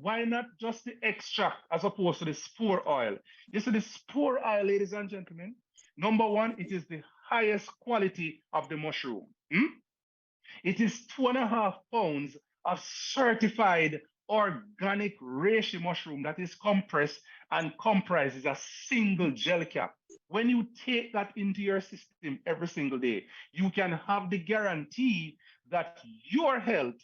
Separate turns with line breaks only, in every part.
why not just the extract as opposed to the spore oil? You see, the spore oil, ladies and gentlemen, number one, it is the highest quality of the mushroom. It is 2.5 pounds of certified organic reishi mushroom that is compressed and comprises a single gel cap. When you take that into your system every single day, you can have the guarantee that your health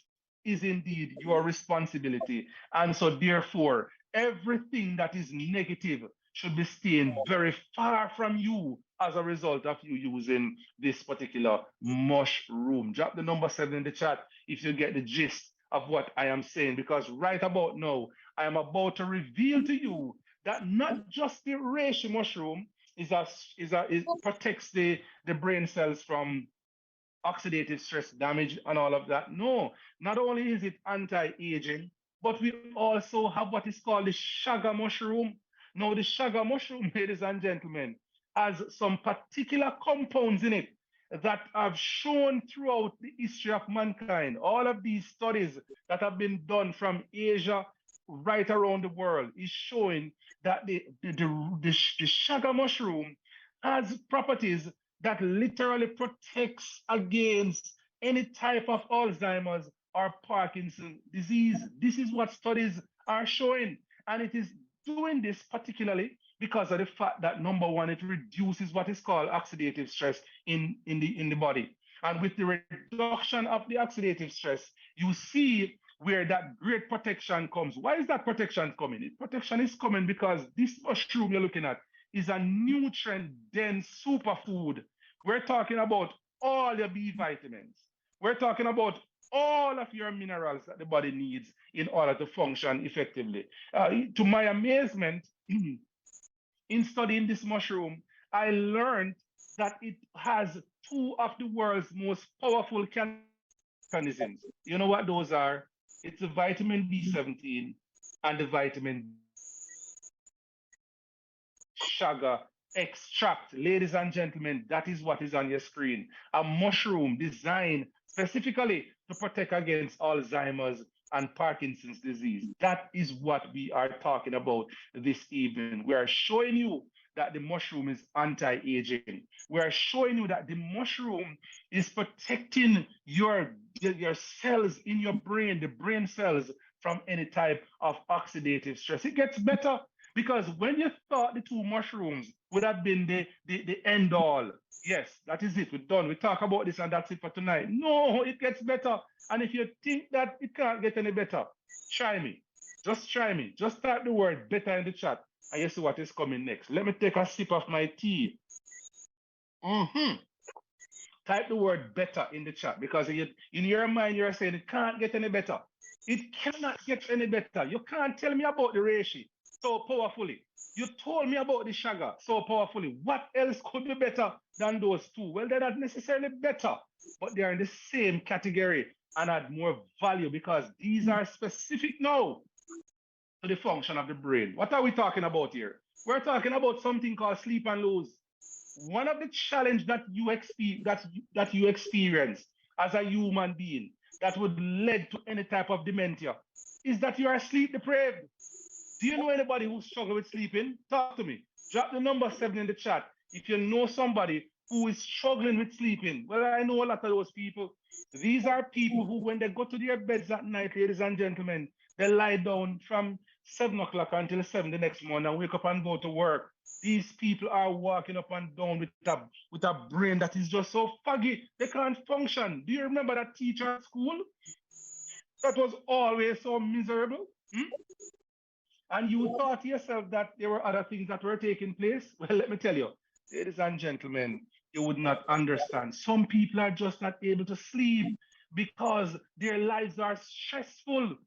is indeed your responsibility. And so, therefore, everything that is negative should be staying very far from you as a result of you using this particular mushroom. Drop the number 7 in the chat if you get the gist of what I am saying, because right about now, I am about to reveal to you that not just the reishi mushroom is protects the brain cells from oxidative stress damage and all of that. No, not only is it anti-aging, but we also have what is called the shaga mushroom. Now, the shaga mushroom, ladies and gentlemen, has some particular compounds in it that have shown throughout the history of mankind. All of these studies that have been done from Asia right around the world is showing that the shaga mushroom has properties that literally protects against any type of Alzheimer's or Parkinson's disease. This is what studies are showing. And it is doing this particularly because of the fact that number one, it reduces what is called oxidative stress in the body. And with the reduction of the oxidative stress, you see where that great protection comes. Why is that protection coming? Protection is coming because this mushroom you're looking at is a nutrient-dense superfood. We're talking about all your B vitamins. We're talking about all of your minerals that the body needs in order to function effectively. To my amazement, in studying this mushroom, I learned that it has two of the world's most powerful mechanisms. You know what those are? It's the vitamin B17 and the vitamin sugar extract. Ladies and gentlemen, that is what is on your screen. A mushroom designed specifically to protect against Alzheimer's and Parkinson's disease. That is what we are talking about this evening. We are showing you that the mushroom is anti-aging. We are showing you that the mushroom is protecting your cells in your brain, the brain cells, from any type of oxidative stress. It gets better because when you thought the two mushrooms would have been the end all, yes, that is it, we're done. We talk about this and that's it for tonight. No, it gets better. And if you think that it can't get any better, try me. Just try me. Just type the word better in the chat and you see what is coming next. Let me take a sip of my tea. Type the word better in the chat because in your mind you're saying it can't get any better. It cannot get any better. You can't tell me about the reishi so powerfully. You told me about the shaga so powerfully. What else could be better than those two? Well, they're not necessarily better, but they're in the same category and add more value because these are specific now to the function of the brain. What are we talking about here? We're talking about something called sleep and lose. One of the challenges that you experience as a human being that would lead to any type of dementia is that you are sleep deprived. Do you know anybody who struggles with sleeping? Talk to me. Drop the number 7 in the chat if you know somebody who is struggling with sleeping. Well, I know a lot of those people. These are people who, when they go to their beds at night, ladies and gentlemen, they lie down from 7 o'clock until 7 the next morning and wake up and go to work. These people are walking up and down with a brain that is just so foggy, they can't function. Do you remember that teacher at school that was always so miserable? And you thought to yourself that there were other things that were taking place? Well, let me tell you, ladies and gentlemen, you would not understand. Some people are just not able to sleep because their lives are stressful.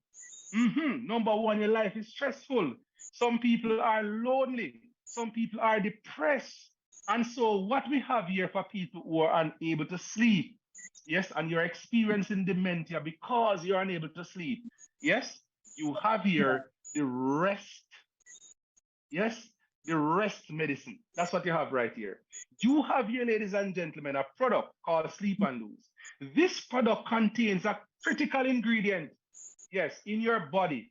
Number one, your life is stressful. Some people are lonely. Some people are depressed. And so what we have here for people who are unable to sleep, yes, and you're experiencing dementia because you're unable to sleep, yes, you have here the rest, yes, the rest medicine. That's what you have right here. You have here, ladies and gentlemen, a product called Sleep and Lose. This product contains a critical ingredient, yes, in your body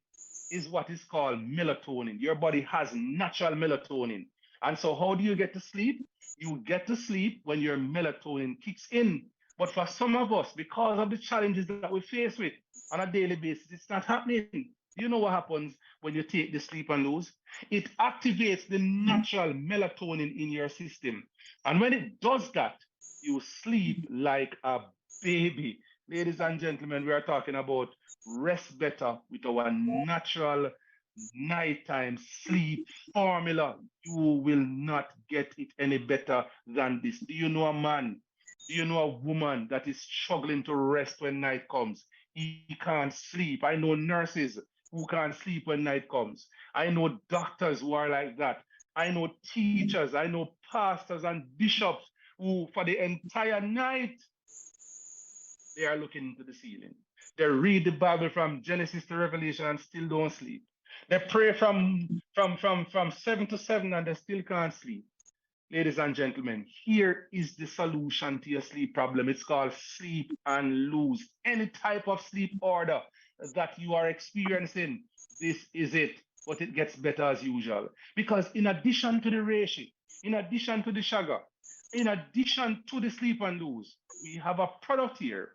is what is called melatonin. Your body has natural melatonin. And so, how do you get to sleep? You get to sleep when your melatonin kicks in. But for some of us, because of the challenges that we face with on a daily basis, it's not happening. Do you know what happens when you take the sleep and lose? It activates the natural melatonin in your system. And when it does that, you sleep like a baby. Ladies and gentlemen, we are talking about rest better with our natural nighttime sleep formula. You will not get it any better than this. Do you know a man? Do you know a woman that is struggling to rest when night comes? He can't sleep. I know nurses who can't sleep when night comes. I know doctors who are like that. I know teachers. I know pastors and bishops who, for the entire night, they are looking into the ceiling. They read the Bible from Genesis to Revelation and still don't sleep. They pray from 7 to 7 and they still can't sleep. Ladies and gentlemen, here is the solution to your sleep problem. It's called sleep and lose. Any type of sleep order that you are experiencing, this is it. But it gets better as usual. Because in addition to the reishi, in addition to the sugar, in addition to the sleep and lose, we have a product here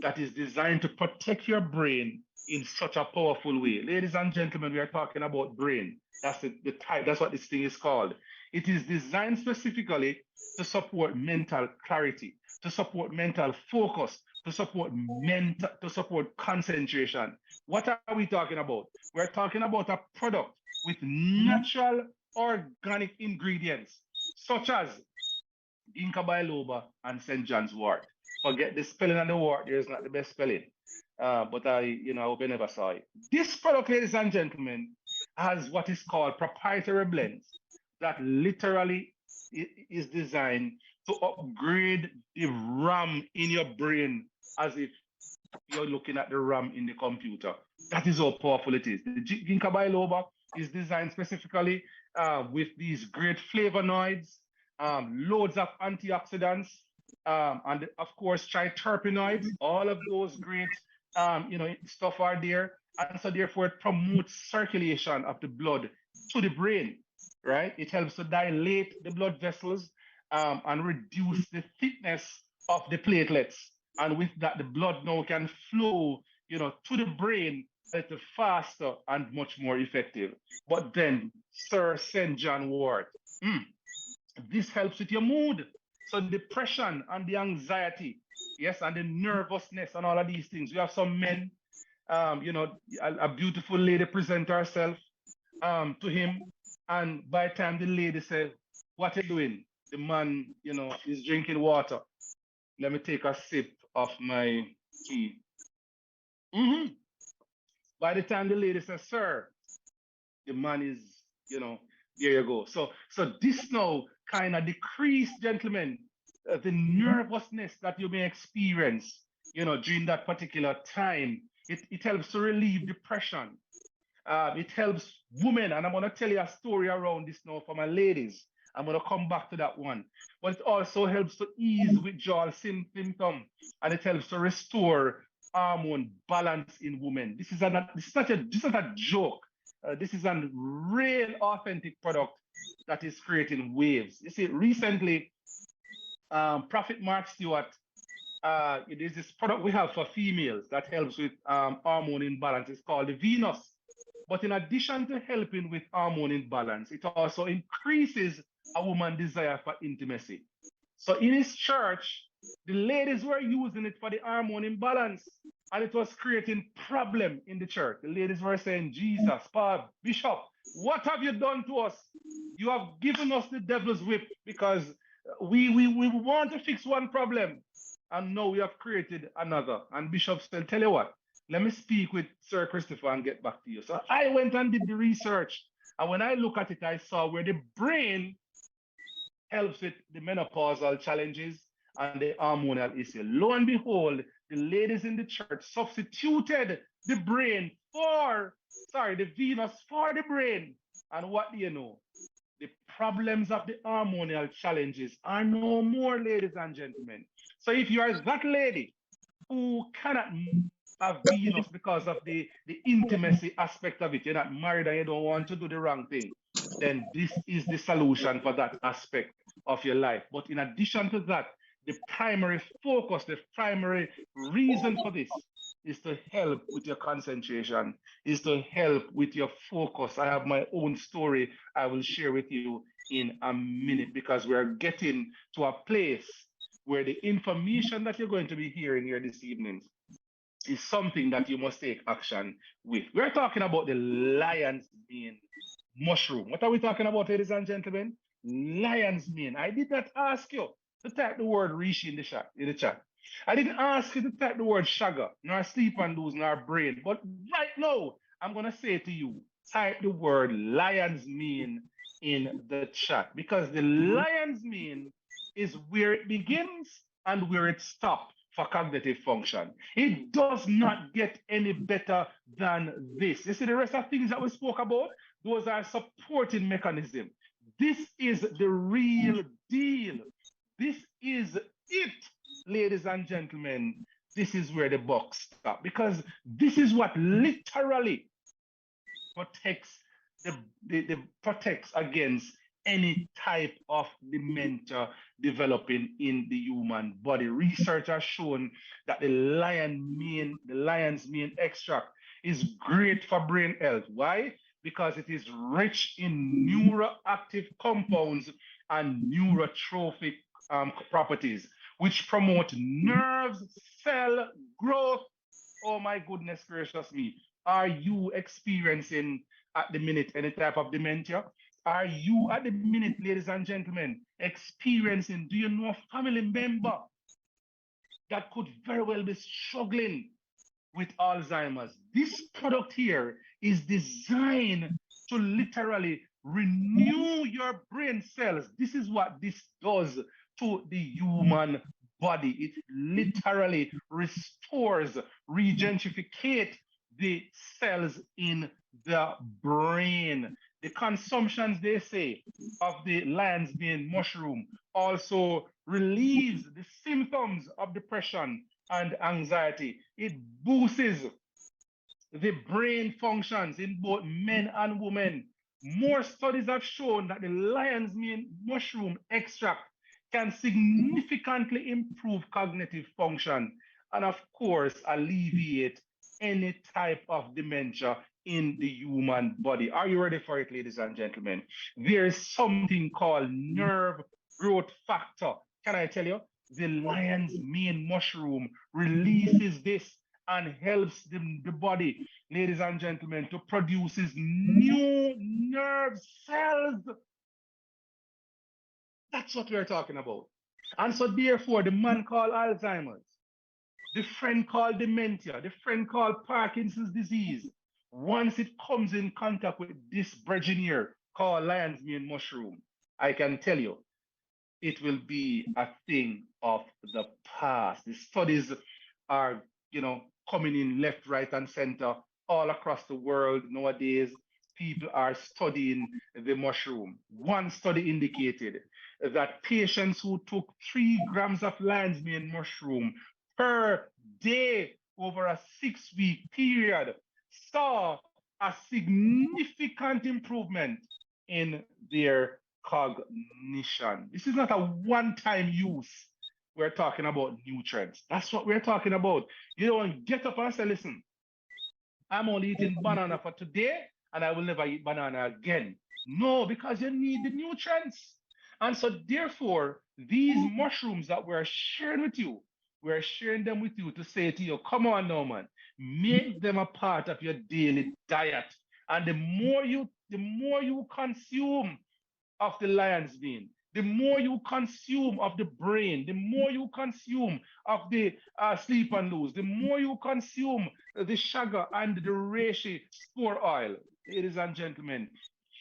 that is designed to protect your brain in such a powerful way. Ladies and gentlemen, we are talking about brain. That's the type, that's what this thing is called. It is designed specifically to support mental clarity, to support mental focus, to support concentration. What are we talking about? We're talking about a product with natural organic ingredients such as ginkgo biloba and St. John's wort. Forget the spelling of the wort, there is not the best spelling. But I hope you never saw it. This product, ladies and gentlemen, has what is called proprietary blends that literally is designed to upgrade the RAM in your brain as if you're looking at the RAM in the computer. That is how powerful it is. The ginkgo biloba is designed specifically with these great flavonoids, loads of antioxidants, and of course triterpenoids. All of those great stuff are there, and so therefore it promotes circulation of the blood to the brain, right? It helps to dilate the blood vessels and reduce the thickness of the platelets, and with that the blood now can flow to the brain a little faster and much more effective. But then Sir St. John wort, this helps with your mood. So the depression and the anxiety, yes, and the nervousness and all of these things. We have some men, a beautiful lady present herself to him, and by the time the lady says, "What are you doing?" The man, is drinking water. Let me take a sip of my tea. By the time the lady says, "Sir," the man is, there you go. So this now kind of decrease, gentlemen, the nervousness that you may experience, during that particular time. It helps to relieve depression. It helps women, and I'm going to tell you a story around this now for my ladies. I'm going to come back to that one. But it also helps to ease withdrawal symptom, and it helps to restore hormone balance in women. This is not a joke. This is a real authentic product that is creating waves. You see, recently, Prophet Mark Stewart, there's this product we have for females that helps with hormone imbalance. It's called the Venus. But in addition to helping with hormone imbalance, it also increases a woman's desire for intimacy. So in his church, the ladies were using it for the hormone imbalance, and it was creating problem in the church. The ladies were saying, "Jesus, Paul, Bishop, what have you done to us? You have given us the devil's whip because we want to fix one problem, and now we have created another." And Bishop said, "Tell you what, let me speak with Sir Christopher and get back to you." So I went and did the research, and when I look at it, I saw where the brain helps with the menopausal challenges and the hormonal issue. Lo and behold, the ladies in the church substituted the Venus for the brain. And what do you know? The problems of the hormonal challenges are no more, ladies and gentlemen. So if you are that lady who cannot have Venus because of the intimacy aspect of it. You're not married and you don't want to do the wrong thing. Then this is the solution for that aspect of your life. But in addition to that, the primary focus, the primary reason for this is to help with your concentration, is to help with your focus. I have my own story I will share with you in a minute because we're getting to a place where the information that you're going to be hearing here this evening is something that you must take action with. We're talking about the lion's mane mushroom. What are we talking about, ladies and gentlemen? Lion's mane. I did not ask you to type the word Rishi in the chat. I didn't ask you to type the word Shagger, nor sleep and lose, nor brain. But right now, I'm going to say to you, type the word lion's mane in the chat because the lion's mane is where it begins and where it stops for cognitive function. It does not get any better than this. You see the rest of things that we spoke about? Those are supporting mechanism. This is the real deal. This is it, ladies and gentlemen. This is where the buck stops because this is what literally protects protects against any type of dementia developing in the human body. Research has shown that the lion's mane extract is great for brain health. Why? Because it is rich in neuroactive compounds and neurotrophic properties, which promote nerve cell growth. Oh my goodness gracious me. Are you experiencing at the minute any type of dementia? Are you at the minute, ladies and gentlemen, experiencing, do you know a family member that could very well be struggling with Alzheimer's? This product here is designed to literally renew your brain cells. This is what this does to the human body. It literally restores, regentrificates the cells in the brain. The consumptions, they say, of the lion's mane mushroom also relieves the symptoms of depression and anxiety. It boosts the brain functions in both men and women. More studies have shown that the lion's mane mushroom extract can significantly improve cognitive function and, of course, alleviate any type of dementia in the human body. Are you ready for it, ladies and gentlemen? There is something called nerve growth factor. Can I tell you? The lion's mane mushroom releases this and helps the body, ladies and gentlemen, to produce new nerve cells. That's what we're talking about. And so therefore, the man called Alzheimer's, the friend called dementia, the friend called Parkinson's disease, once it comes in contact with this brethren here called lion's mane mushroom, I can tell you, it will be a thing of the past. The studies are, coming in left, right, and center all across the world nowadays. People are studying the mushroom. One study indicated that patients who took 3 grams of lion's mane mushroom per day over a 6-week period saw a significant improvement in their cognition. This is not a one-time use. We're talking about nutrients. That's what we're talking about. You don't get up and say, listen, I'm only eating banana for today and I will never eat banana again. No, because you need the nutrients. And so therefore, these mushrooms that we're sharing with you, we're sharing them with you to say to you, come on now, man, make them a part of your daily diet. And the more you consume of the lion's mane, the more you consume of the brain, the more you consume of the sleep and lose, the more you consume the sugar and the reishi spore oil, ladies and gentlemen,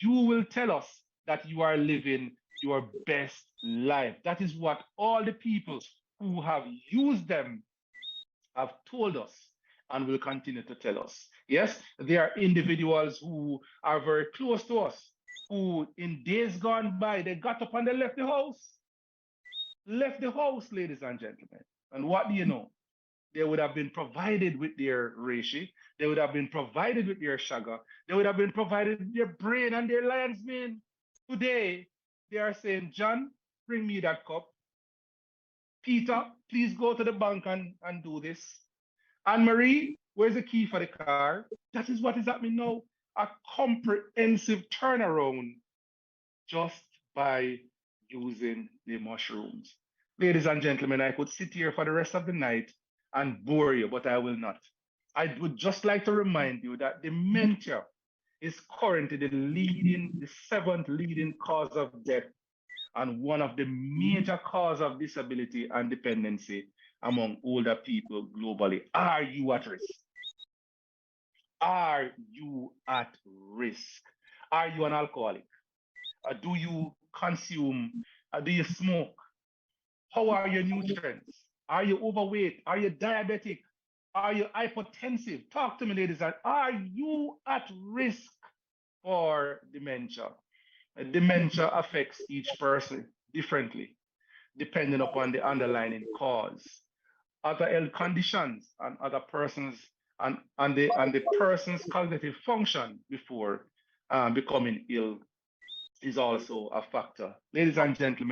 you will tell us that you are living your best life. That is what all the people who have used them have told us and will continue to tell us. Yes, there are individuals who are very close to us, who in days gone by, they got up and they left the house. Left the house, ladies and gentlemen. And what do you know? they would have been provided with their reishi, they would have been provided with their sugar, they would have been provided with their brain and their lion's mane. Today, they are saying, John, bring me that cup. Peter, please go to the bank and do this. Anne Marie, where's the key for the car? That is what is happening now. A comprehensive turnaround just by using the mushrooms. Ladies and gentlemen, I could sit here for the rest of the night and bore you, but I will not. I would just like to remind you that dementia is currently the seventh leading cause of death and one of the major cause of disability and dependency among older people globally. Are you at risk? Are you at risk? Are you an alcoholic? Do you consume? Do you smoke? How are your nutrients? Are you overweight? Are you diabetic? Are you hypertensive? Talk to me, ladies. Are you at risk for dementia? Dementia affects each person differently, depending upon the underlying cause. Other health conditions and other persons and the person's cognitive function before becoming ill is also a factor. Ladies and gentlemen,